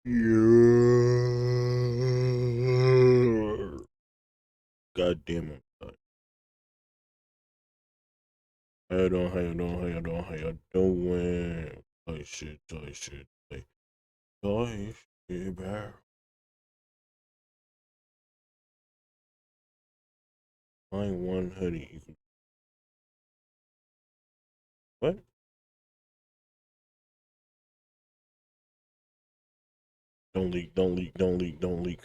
Yeah. God damn it. How you doing? How you doing? How you doing? How you doing? Toy shit, toy shit, toy shit, bear. Find one hoodie. What? Don't leak, don't leak, don't leak, don't leak.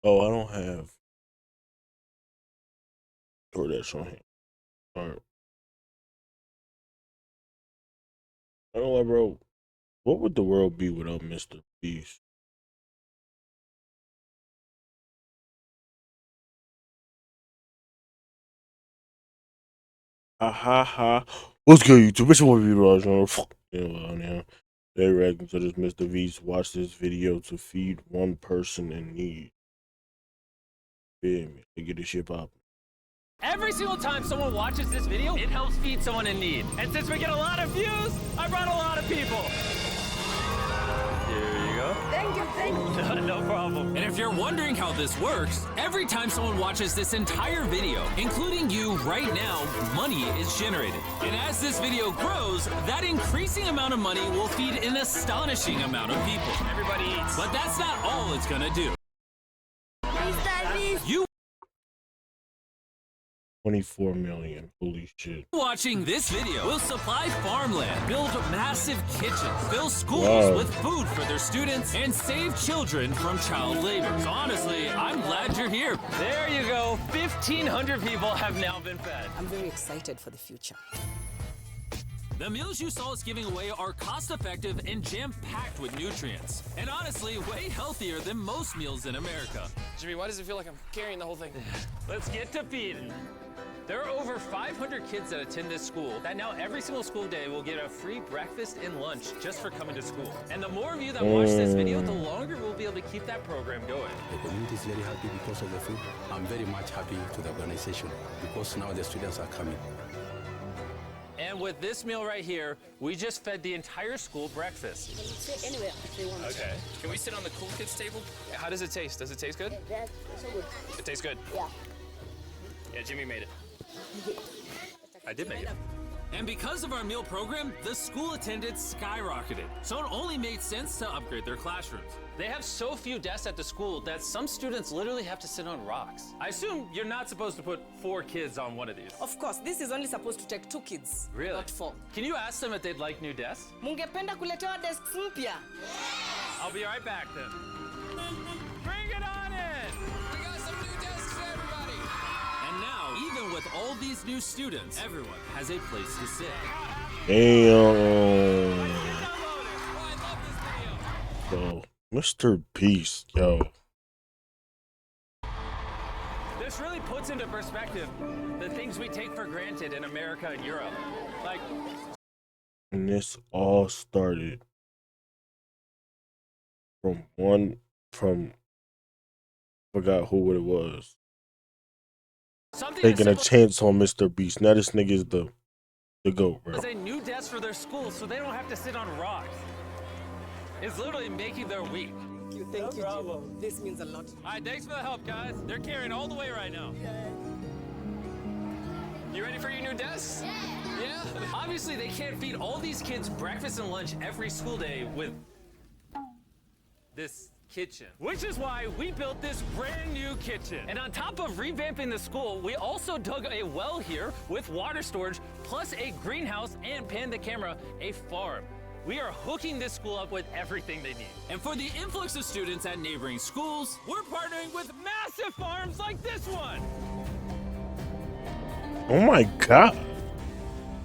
Oh, I don't have DoorDash on here. Alright. I don't know, bro. What would the world be without Mr. Beast? Ha ha ha. What's good, YouTube? It's your boy, yeah. They reacting to this Mr. Beast. Watch this video to feed one person in need. Feel me? They get this shit poppin'. Every single time someone watches this video, it helps feed someone in need. And since we get a lot of views, I brought a lot of people. Here you go. Thank you, thank you. No problem. And if you're wondering how this works, every time someone watches this entire video, including you right now, money is generated. And as this video grows, that increasing amount of money will feed an astonishing amount of people. Everybody eats. But that's not all it's gonna do. You 24 million. Holy shit. watching this video will supply farmland, build massive kitchens, fill schools with food for their students, and save children from child labor. So honestly, I'm glad you're here. There you go. 1,500 people have now been fed. I'm very excited for the future. The meals you saw us giving away are cost-effective and jam-packed with nutrients. And honestly, way healthier than most meals in America. Jimmy, why does it feel like I'm carrying the whole thing? Let's get to feeding. There are over 500 kids that attend this school that now every single school day will get a free breakfast and lunch just for coming to school. And the more of you that watch this video, the longer we'll be able to keep that program going. The community is very happy because of the food. I'm very much happy to the organization because now the students are coming. And with this meal right here, we just fed the entire school breakfast. Sit anywhere they want. Okay. Can we sit on the cool kids table? How does it taste? Does it taste good? That's so good. It tastes good. Yeah. Yeah, Jimmy made it. I did make it. And because of our meal program, the school attendance skyrocketed. So it only made sense to upgrade their classrooms. They have so few desks at the school that some students literally have to sit on rocks. I assume you're not supposed to put 4 kids on one of these. Of course, this is only supposed to take 2 kids. Really? Not 4. Can you ask them if they'd like new desks? Mungependa kuletewa desks mpya. I'll be right back then. Bring it on in! We got some new desks for everybody. And now, even with all these new students, everyone has a place to sit. Damn. Oh, I love this video. Yo, Mr. Beast, yo. This really puts into perspective the things we take for granted in America and Europe. Like, And this all started from forgot who it was. something Taking a as simple chance on Mr. Beast. Now this nigga is the GOAT, bro. as a new desk for their school so they don't have to sit on rocks. It's literally making their week. Thank you, Jim. This means a lot. All right, thanks for the help, guys. They're carrying all the way right now. You ready for your new desks? Yeah. Obviously, they can't feed all these kids breakfast and lunch every school day with this kitchen. Which is why we built this brand new kitchen. And on top of revamping the school, we also dug a well here with water storage, plus a greenhouse, and panned the camera, a farm. We are hooking this school up with everything they need. And for the influx of students at neighboring schools, We're partnering with massive farms like this one. Oh my god.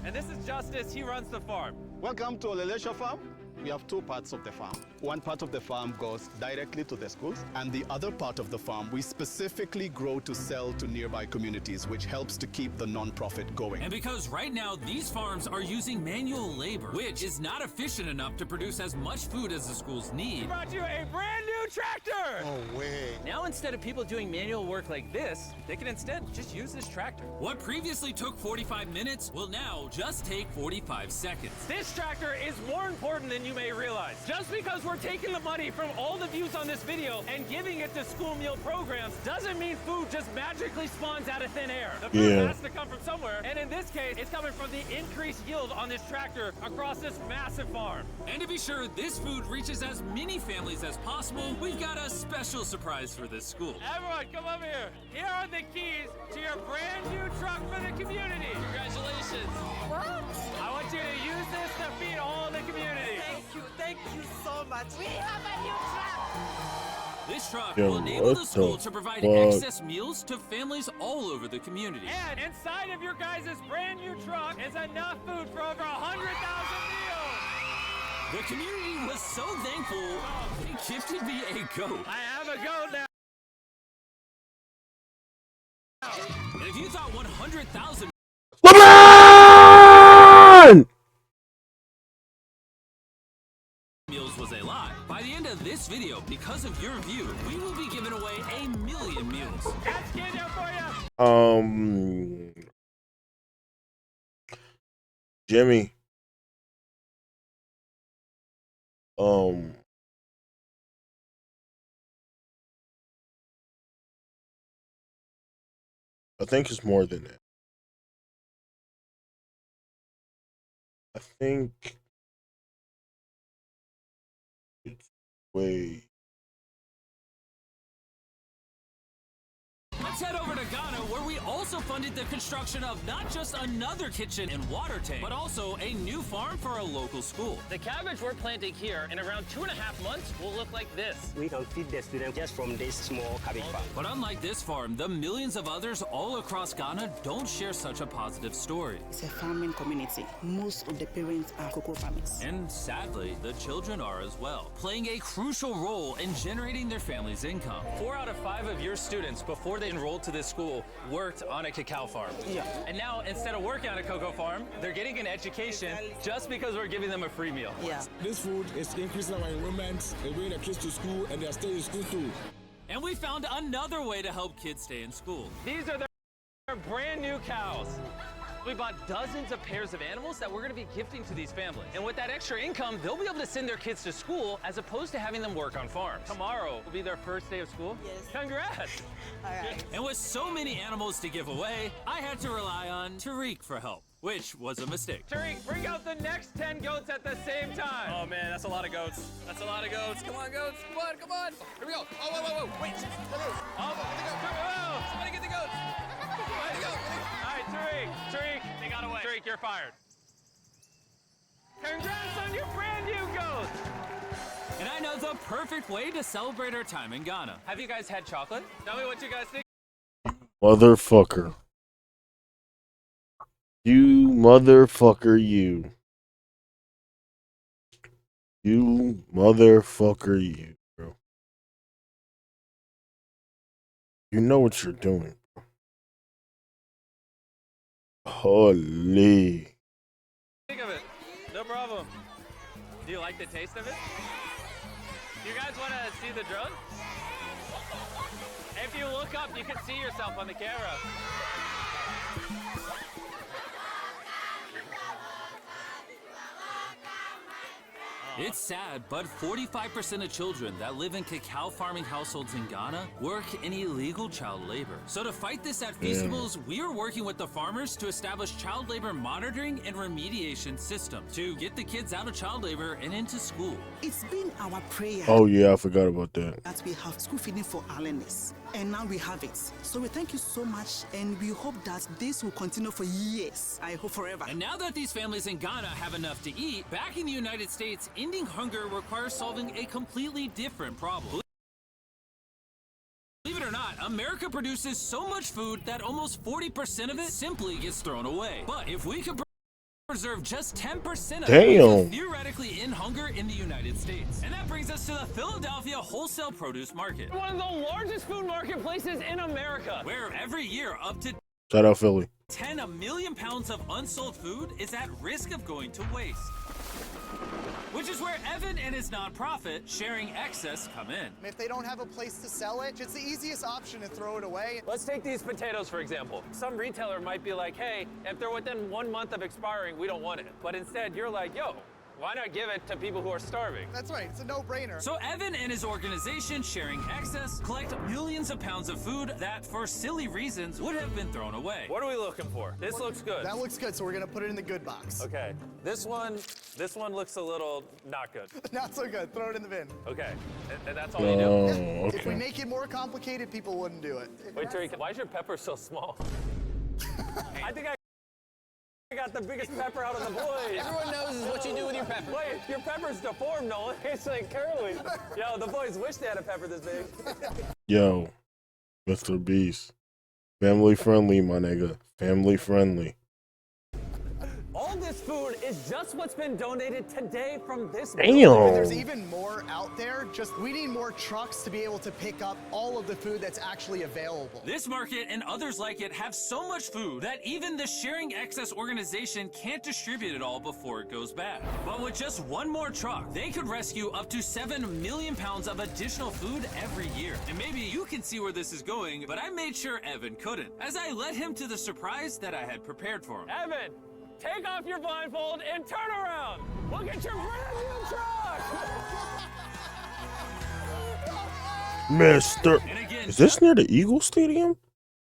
And this is Justice, he runs the farm. Welcome to Olelesha Farm. We have 2 parts of the farm. One part of the farm goes directly to the schools, and the other part of the farm we specifically grow to sell to nearby communities, which helps to keep the non-profit going. and because right now these farms are using manual labor, which is not efficient enough to produce as much food as the schools need, Brought you a brand new tractor! No way. Now instead of people doing manual work like this, they can instead just use this tractor. What previously took 45 minutes will now just take 45 seconds. This tractor is more important than you may realize. Just because we're taking the money from all the views on this video and giving it to school meal programs doesn't mean food just magically spawns out of thin air. The food has to come from somewhere, and in this case, it's coming from the increased yield on this tractor across this massive farm. And to be sure this food reaches as many families as possible, we've got a special surprise for this school. Everyone, come over here. Here are the keys to your brand new truck for the community. Congratulations. What? I want you to use this to feed all the community. Thank you so much. We have a new truck. This truck Yo, will enable what the school the to provide fuck? excess meals to families all over the community. And inside of your guys' brand new truck is enough food for over 100,000 meals. The community was so thankful, they gifted me a goat. I have a goat now. And if you thought 100,000 LeBron! meals was a lot, by the end of this video, because of your view, we will be giving away 1 million meals. That's kid there for you. Jimmy. I think it's more than that. I think it's way. Let's head over to Ghana, where we also funded the construction of not just another kitchen and water tank, but also a new farm for a local school. The cabbage we're planting here in around 2.5 months will look like this. We can feed the students just from this small cabbage farm. But unlike this farm, the millions of others all across Ghana don't share such a positive story. It's a farming community. Most of the parents are cocoa farmers. And sadly, the children are as well, playing a crucial role in generating their family's income. 4 out of 5 of your students, before they enrolled to this school, worked on a cacao farm. Yeah. And now, instead of working on a cocoa farm, they're getting an education just because we're giving them a free meal. Yeah. This food is increasing our enrollment, they bring the kids to school, and they're staying in school too. And we found another way to help kids stay in school. These are their brand new cows. We bought dozens of pairs of animals that we're going to be gifting to these families. And with that extra income, they'll be able to send their kids to school as opposed to having them work on farms. Tomorrow will be their first day of school. Yes. Congrats. All right. And with so many animals to give away, I had to rely on Tariq for help, which was a mistake. Tariq, bring out the next 10 goats at the same time. Oh man, that's a lot of goats. That's a lot of goats. Come on, goats. Come on, come on. Here we go. Oh, whoa, whoa, whoa. Wait. Somebody get the goats. All right, Tariq, They got away. Tariq, you're fired. Congrats on your brand new goat. And I know the perfect way to celebrate our time in Ghana. Have you guys had chocolate? Tell me what you guys think. Motherfucker. You motherfucker, you. You motherfucker, you, bro. You know what you're doing, bro. Holy. Think of it. No problem. Do you like the taste of it? You guys want to see the drone? If you look up, you can see yourself on the camera. It's sad, but 45% of children that live in cacao farming households in Ghana work in illegal child labor. So to fight this at Feastables, we are working with the farmers to establish child labor monitoring and remediation systems to get the kids out of child labor and into school. It's been our prayer Oh, yeah, I forgot about that. that we have school feeding for our learners. And now we have it. So we thank you so much, and we hope that this will continue for years. I hope forever. And now that these families in Ghana have enough to eat, back in the United States, ending hunger requires solving a completely different problem. Believe it or not, America produces so much food that almost 40% of it simply gets thrown away. But if we could preserve just 10% of it, we could theoretically end hunger in the United States. And that brings us to the Philadelphia wholesale produce market. One of the largest food marketplaces in America. Where every year up to Shout out Philly. 10 million pounds of unsold food is at risk of going to waste. which is where Evan and his nonprofit, Sharing Excess, come in. If they don't have a place to sell it, it's the easiest option to throw it away. Let's take these potatoes, for example. Some retailer might be like, hey, if they're within 1 month of expiring, we don't want it. But instead, you're like, yo, why not give it to people who are starving? That's right, it's a no-brainer. So Evan and his organization, Sharing Excess, collect millions of pounds of food that, for silly reasons, would have been thrown away. What are we looking for? This looks good. That looks good, so we're gonna put it in the good box. Okay, this one looks a little not good. Not so good, throw it in the bin. Okay, and that's all you do? Okay. If we make it more complicated, people wouldn't do it. Wait, Tariq, why is your pepper so small? I think I got the biggest pepper out of the boys. Everyone knows is what you do with your pepper. Wait, your pepper's deformed, Nolan. It's like curly. Yo, the boys wish they had a pepper this big. Yo, Mr. Beast. Family friendly, my nigga. Family friendly. All this food is just what's been donated today from this And Damn. there's even more out there. Just we need more trucks to be able to pick up all of the food that's actually available. This market and others like it have so much food that even the Sharing Excess organization can't distribute it all before it goes bad. But with just one more truck, they could rescue up to 7 million pounds of additional food every year. And maybe you can see where this is going, but I made sure Evan couldn't, as I led him to the surprise that I had prepared for him. Evan, take off your blindfold and turn around. Look at your brand new truck. Mr. And again, Is this near the Eagle Stadium?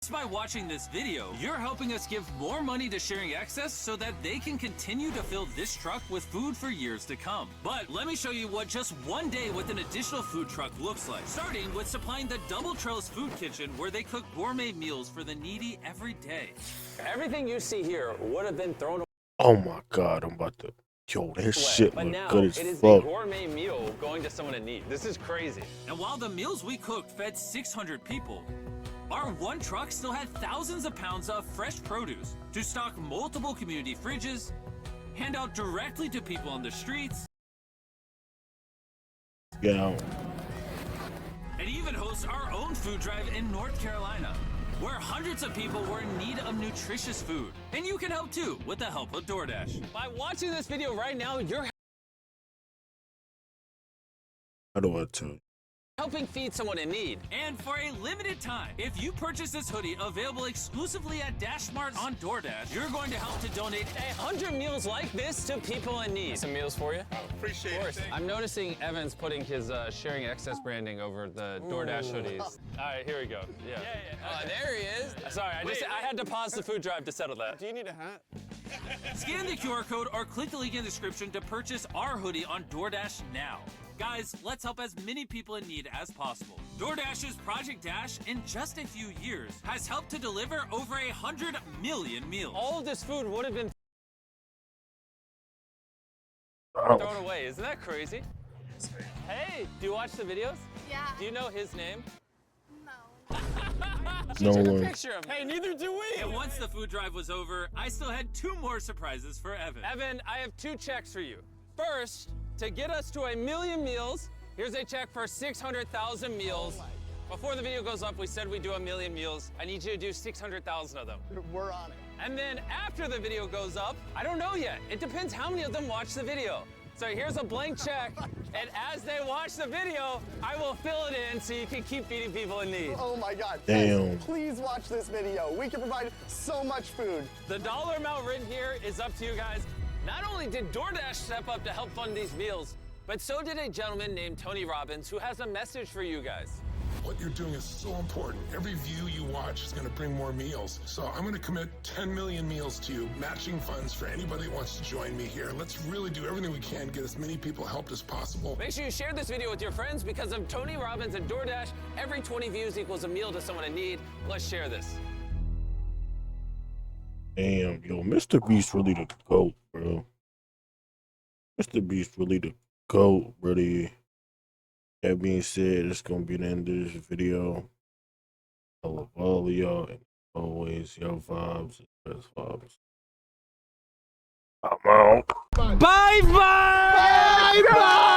just by watching this video, you're helping us give more money to Sharing Excess so that they can continue to fill this truck with food for years to come. But let me show you what just one day with an additional food truck looks like. Starting with supplying the Double Trellis Food Kitchen, where they cook gourmet meals for the needy every day. Everything you see here would have been thrown away. Oh my god, I'm about to. Yo, this shit But look now, good as it is a fuck. gourmet meal going to someone in need. This is crazy. And while the meals we cooked fed 600 people, our one truck still had thousands of pounds of fresh produce to stock multiple community fridges, hand out directly to people on the streets, Yeah. and even host our own food drive in North Carolina, where hundreds of people were in need of nutritious food. And you can help too with the help of DoorDash. By watching this video right now, you're How do I tell you? helping feed someone in need. And for a limited time, if you purchase this hoodie available exclusively at DashMart on DoorDash, you're going to help to donate 100 meals like this to people in need. Some meals for you? Appreciate it. I'm noticing Evan's putting his Sharing Excess branding over the DoorDash hoodies. All right, here we go. Yeah. Oh, there he is. Sorry, I had to pause the food drive to settle that. Do you need a hat? Scan the QR code or click the link in the description to purchase our hoodie on DoorDash now. Guys, let's help as many people in need as possible. DoorDash's Project Dash, in just a few years, has helped to deliver over 100 million meals. All of this food would have been Oh. thrown away. Isn't that crazy? Hey, do you watch the videos? Yeah. Do you know his name? No. No Took a way. picture of him. Hey, neither do we. And once the food drive was over, I still had 2 more surprises for Evan. Evan, I have 2 checks for you. First, to get us to 1 million meals, here's a check for 600,000 meals. Before the video goes up, we said we'd do 1 million meals. I need you to do 600,000 of them. We're on it. And then after the video goes up, I don't know yet. It depends how many of them watch the video. So here's a blank check, and as they watch the video, I will fill it in so you can keep feeding people in need. Oh my God. Damn. Guys, please watch this video. We can provide so much food. The dollar amount written here is up to you guys. Not only did DoorDash step up to help fund these meals, but so did a gentleman named Tony Robbins who has a message for you guys. What you're doing is so important. Every view you watch is going to bring more meals. So I'm going to commit 10 million meals to you, matching funds for anybody that wants to join me here. Let's really do everything we can to get as many people helped as possible. Make sure you share this video with your friends because of Tony Robbins and DoorDash. Every 20 views equals a meal to someone in need. Let's share this. Damn, yo, Mr. Beast really the GOAT, bro. Mr. Beast really the GOAT, buddy. That being said, it's gonna be the end of this video. I love all of y'all, and always your vibes, best vibes. I'm out. Bye-bye! Bye-bye!